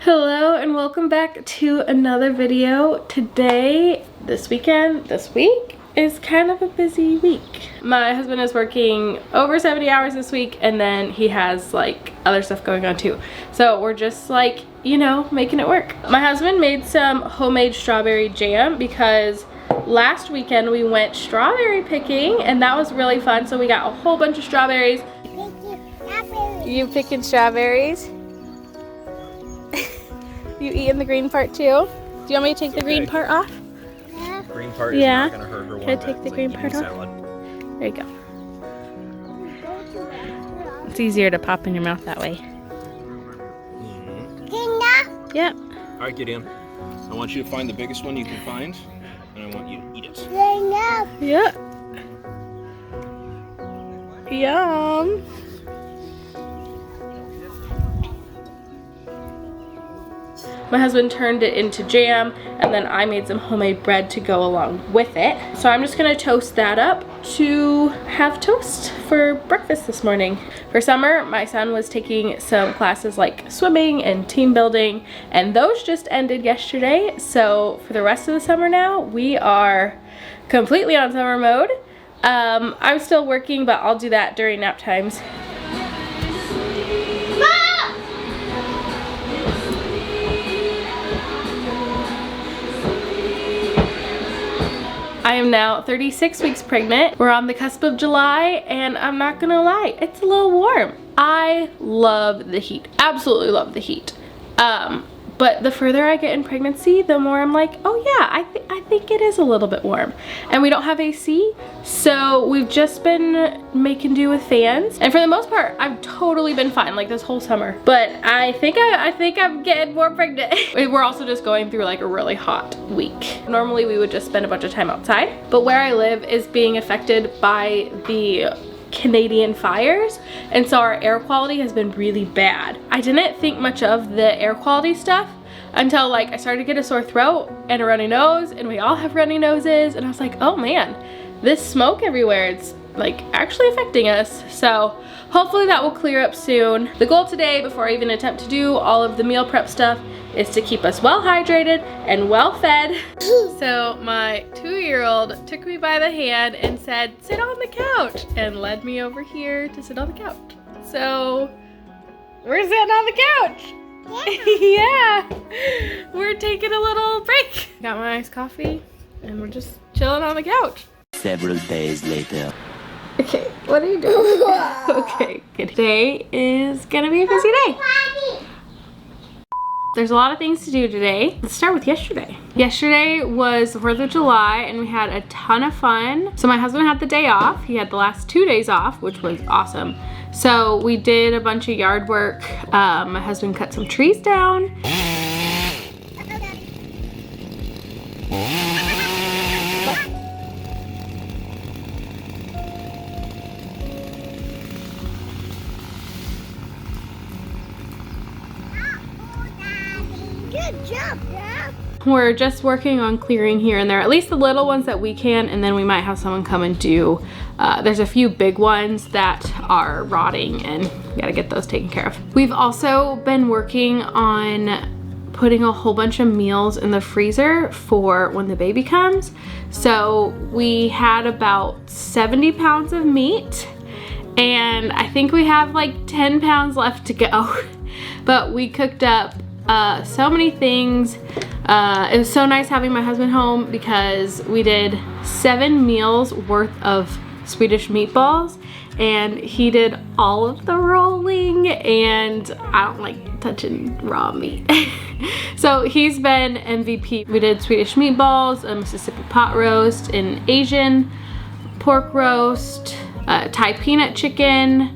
Hello and welcome back to another video. Today, this week is kind of a busy week. My husband is working over 70 hours this week and then he has like other stuff going on too. So we're just like, you know, making it work. My husband made some homemade strawberry jam because last weekend we went strawberry picking and that was really fun. So we got a whole bunch of strawberries. You picking strawberries? You eating the green part too? Do you want me to take the green part off? Yeah. Green part is not gonna hurt her one bit. Can I take the green part off? Salad. There you go. It's easier to pop in your mouth that way. Yep. All right, get in. I want you to find the biggest one you can find, and I want you to eat it. Yep. Yum. My husband turned it into jam and then I made some homemade bread to go along with it. So I'm just gonna toast that up to have toast for breakfast this morning. For summer, my son was taking some classes like swimming and team building and those just ended yesterday. So for the rest of the summer now, we are completely on summer mode. I'm still working, but I'll do that during nap times. I am now 36 weeks pregnant. We're on the cusp of July and I'm not gonna lie, it's a little warm. I love the heat, absolutely love the heat. But the further I get in pregnancy, the more I'm like, oh yeah, I think it is a little bit warm. And we don't have AC, so we've just been making do with fans. And for the most part, I've totally been fine like this whole summer. But I think I'm getting more pregnant. We're also just going through like a really hot week. Normally we would just spend a bunch of time outside, but where I live is being affected by the Canadian fires, and so our air quality has been really bad. I didn't think much of the air quality stuff until like I started to get a sore throat and a runny nose, and we all have runny noses, and I was like, oh man, this smoke everywhere, it's like actually affecting us. So hopefully that will clear up soon. The goal today, before I even attempt to do all of the meal prep stuff, is to keep us well hydrated and well fed. So my 2-year-old took me by the hand and said, sit on the couch, and led me over here to sit on the couch. So we're sitting on the couch. Yeah. Yeah. We're taking a little break. Got my iced coffee and we're just chilling on the couch. Several days later. Okay, what are you doing? Okay, good. Today is gonna be a busy day. There's a lot of things to do today. Let's start with yesterday. Yesterday was the 4th of July and we had a ton of fun. So my husband had the day off. He had the last 2 days off, which was awesome. So we did a bunch of yard work. My husband cut some trees down. Good job, Dad. We're just working on clearing here and there, at least the little ones that we can, and then we might have someone come and do, there's a few big ones that are rotting and we gotta get those taken care of. We've also been working on putting a whole bunch of meals in the freezer for when the baby comes. So we had about 70 pounds of meat and I think we have like 10 pounds left to go. But we cooked up so many things. It was so nice having my husband home because we did 7 meals worth of Swedish meatballs and he did all of the rolling, and I don't like touching raw meat. So he's been MVP. We did Swedish meatballs, a Mississippi pot roast, an Asian pork roast, Thai peanut chicken,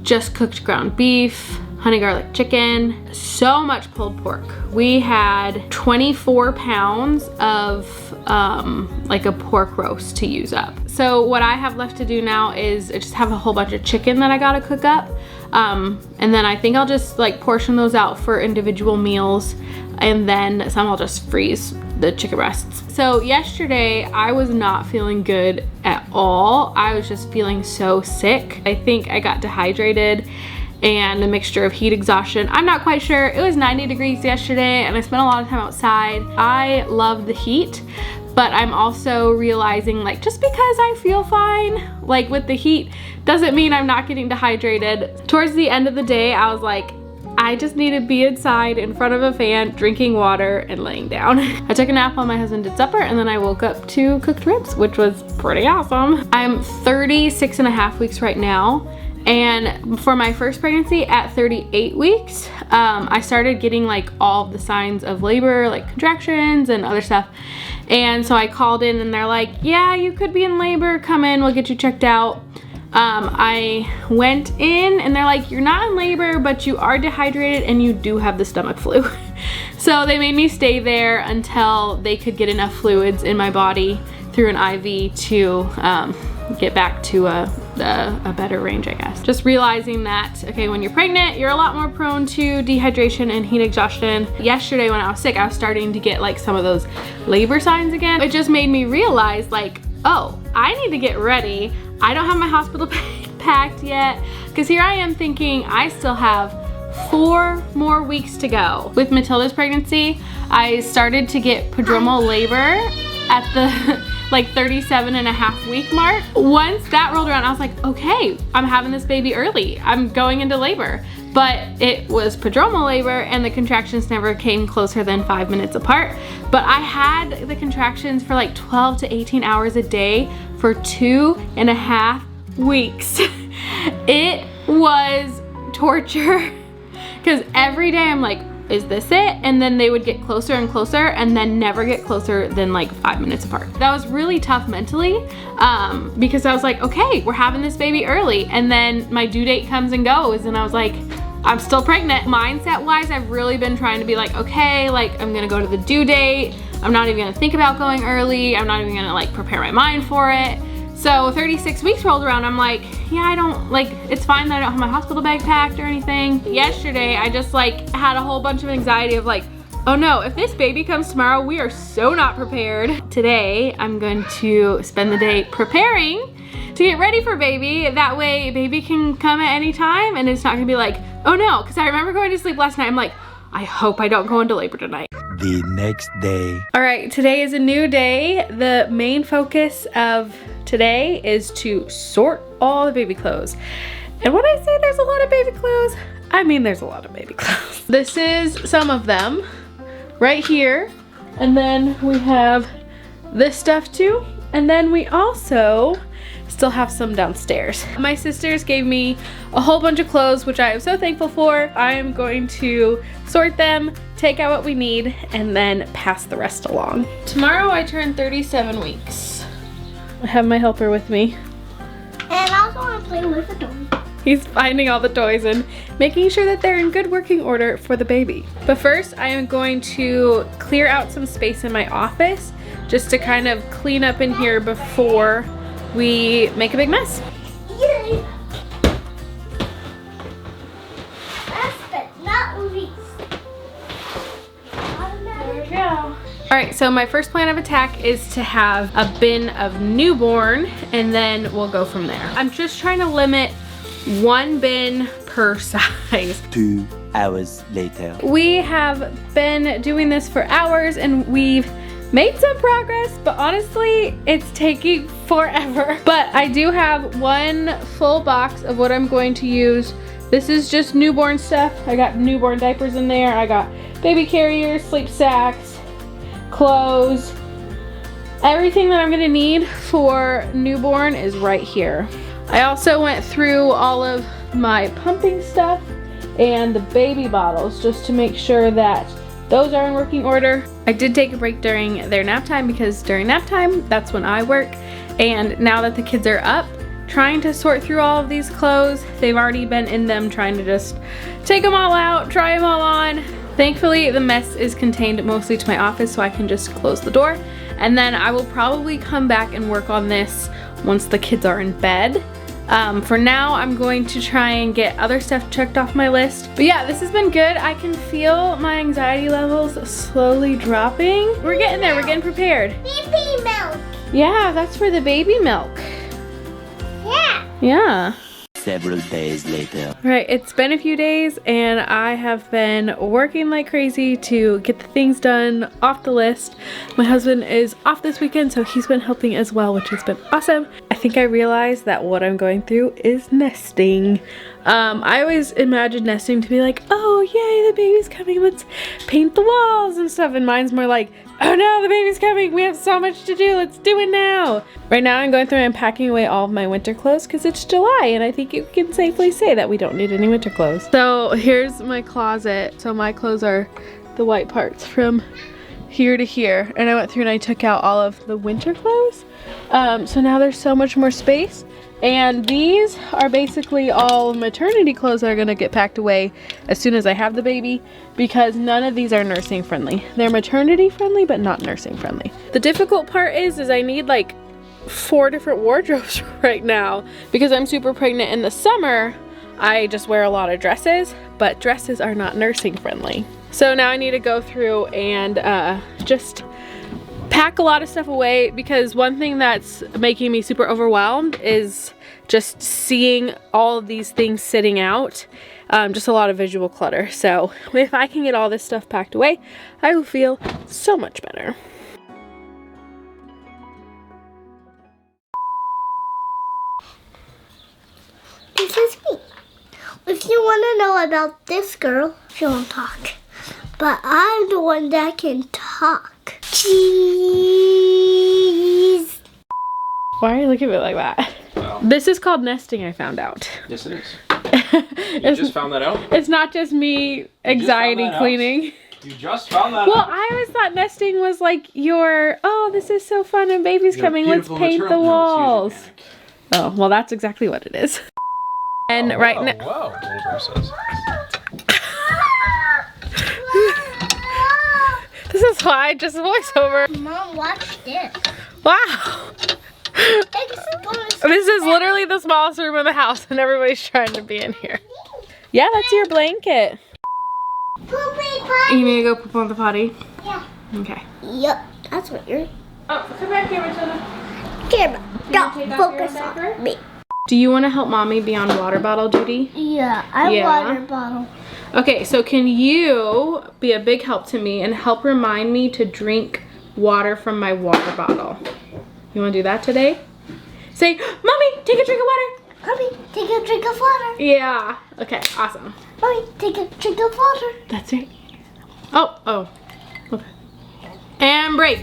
just cooked ground beef, honey garlic chicken, so much pulled pork. We had 24 pounds of like a pork roast to use up. So what I have left to do now is I just have a whole bunch of chicken that I gotta cook up. And then I think I'll just like portion those out for individual meals, and then some I'll just freeze the chicken breasts. So yesterday I was not feeling good at all. I was just feeling so sick. I think I got dehydrated and a mixture of heat exhaustion. I'm not quite sure. It was 90 degrees yesterday and I spent a lot of time outside. I love the heat, but I'm also realizing, like, just because I feel fine, like with the heat, doesn't mean I'm not getting dehydrated. Towards the end of the day, I was like, I just need to be inside in front of a fan, drinking water and laying down. I took a nap while my husband did supper, and then I woke up to cooked ribs, which was pretty awesome. I'm 36 and a half weeks right now. And for my first pregnancy at 38 weeks, I started getting like all of the signs of labor, like contractions and other stuff. And so I called in and they're like, yeah, you could be in labor, come in, we'll get you checked out. I went in and they're like, you're not in labor, but you are dehydrated and you do have the stomach flu. So they made me stay there until they could get enough fluids in my body through an IV to get back to a better range, I guess. Just realizing that, okay, when you're pregnant, you're a lot more prone to dehydration and heat exhaustion. Yesterday when I was sick, I was starting to get like some of those labor signs again. It just made me realize, like, oh, I need to get ready. I don't have my hospital packed yet, because here I am thinking I still have 4 more weeks to go. With Matilda's pregnancy, I started to get prodromal labor at the like 37 and a half week mark. Once that rolled around, I was like, okay, I'm having this baby early. I'm going into labor. But it was prodromal labor and the contractions never came closer than 5 minutes apart. But I had the contractions for like 12 to 18 hours a day for 2.5 weeks. It was torture, because every day I'm like, is this it? And then they would get closer and closer and then never get closer than like 5 minutes apart. That was really tough mentally, because I was like, okay, we're having this baby early. And then my due date comes and goes and I was like, I'm still pregnant. Mindset wise, I've really been trying to be like, okay, like I'm gonna go to the due date. I'm not even gonna think about going early. I'm not even gonna like prepare my mind for it. So 36 weeks rolled around, I'm like, yeah, I don't, like, it's fine that I don't have my hospital bag packed or anything. Yesterday, I just like had a whole bunch of anxiety of like, oh no, if this baby comes tomorrow, we are so not prepared. Today, I'm going to spend the day preparing to get ready for baby. That way, baby can come at any time and it's not gonna be like, oh no, because I remember going to sleep last night, I'm like, I hope I don't go into labor tonight. The next day. All right, today is a new day. The main focus of today is to sort all the baby clothes. And when I say there's a lot of baby clothes, I mean there's a lot of baby clothes. This is some of them right here. And then we have this stuff too. And then we also still have some downstairs. My sisters gave me a whole bunch of clothes, which I am so thankful for. I am going to sort them, take out what we need, and then pass the rest along. Tomorrow I turn 37 weeks. I have my helper with me. And I also want to play with the toys. He's finding all the toys and making sure that they're in good working order for the baby. But first, I am going to clear out some space in my office just to kind of clean up in here before we make a big mess. Yay! Last but not least. There we go. All right, so my first plan of attack is to have a bin of newborn and then we'll go from there. I'm just trying to limit 1 bin per size. 2 hours later. We have been doing this for hours and we've made some progress, but honestly, it's taking forever. But I do have 1 full box of what I'm going to use. This is just newborn stuff. I got newborn diapers in there. I got baby carriers, sleep sacks, clothes. Everything that I'm gonna need for newborn is right here. I also went through all of my pumping stuff and the baby bottles just to make sure that those are in working order. I did take a break during their nap time because during nap time, that's when I work. And now that the kids are up, trying to sort through all of these clothes, they've already been in them trying to just take them all out, try them all on. Thankfully, the mess is contained mostly to my office, so I can just close the door. And then I will probably come back and work on this once the kids are in bed. For now, I'm going to try and get other stuff checked off my list. But yeah, this has been good. I can feel my anxiety levels slowly dropping. We're getting there, we're getting prepared. Baby milk. Yeah, that's for the baby milk. Yeah. Yeah. Several days later. All right, it's been a few days and I have been working like crazy to get the things done off the list. My husband is off this weekend, so he's been helping as well, which has been awesome. I think I realized that what I'm going through is nesting. I always imagined nesting to be like, oh yay, the baby's coming, let's paint the walls and stuff, and mine's more like, oh no, the baby's coming, we have so much to do, let's do it now. Right now I'm going through and packing away all of my winter clothes because it's July and I think you can safely say that we don't need any winter clothes. So here's my closet. So my clothes are the white parts from here to here, and I went through and I took out all of the winter clothes. So now there's so much more space. And these are basically all maternity clothes that are gonna get packed away as soon as I have the baby, because none of these are nursing friendly. They're maternity friendly, but not nursing friendly. The difficult part is I need like 4 different wardrobes right now because I'm super pregnant. In the summer, I just wear a lot of dresses, but dresses are not nursing friendly. So now I need to go through and just pack a lot of stuff away, because one thing that's making me super overwhelmed is just seeing all of these things sitting out. Just a lot of visual clutter. So if I can get all this stuff packed away, I will feel so much better. This is me. If you want to know about this girl, she won't talk. But I'm the one that can talk. Cheese. Why are you looking at me like that? Wow. This is called nesting, I found out. Yes, it is. You just found that out? It's not just me anxiety cleaning. You just found that Well, out? I always thought nesting was like your, oh, this is so fun and baby's coming, let's paint the walls. Oh, well, that's exactly what it is. And right now. Wow, little girl says. This is why I just voice over. Mom, watch this. Wow. This is literally the smallest room in the house and everybody's trying to be in here. Yeah, that's your blanket. Poopy potty. You need to go poop on the potty? Yeah. Okay. Yep, that's what you're. Oh, come back here, Matilda. Camera, don't take off focus your diaper? on me. Do you want to help mommy be on water bottle duty? Yeah, I Yeah. water bottle. Okay, so can you be a big help to me and help remind me to drink water from my water bottle? You want to do that today? Say, Mommy, take a drink of water. Mommy, take a drink of water. Yeah. Okay, awesome. Mommy, take a drink of water. That's it. Oh. Okay. And break.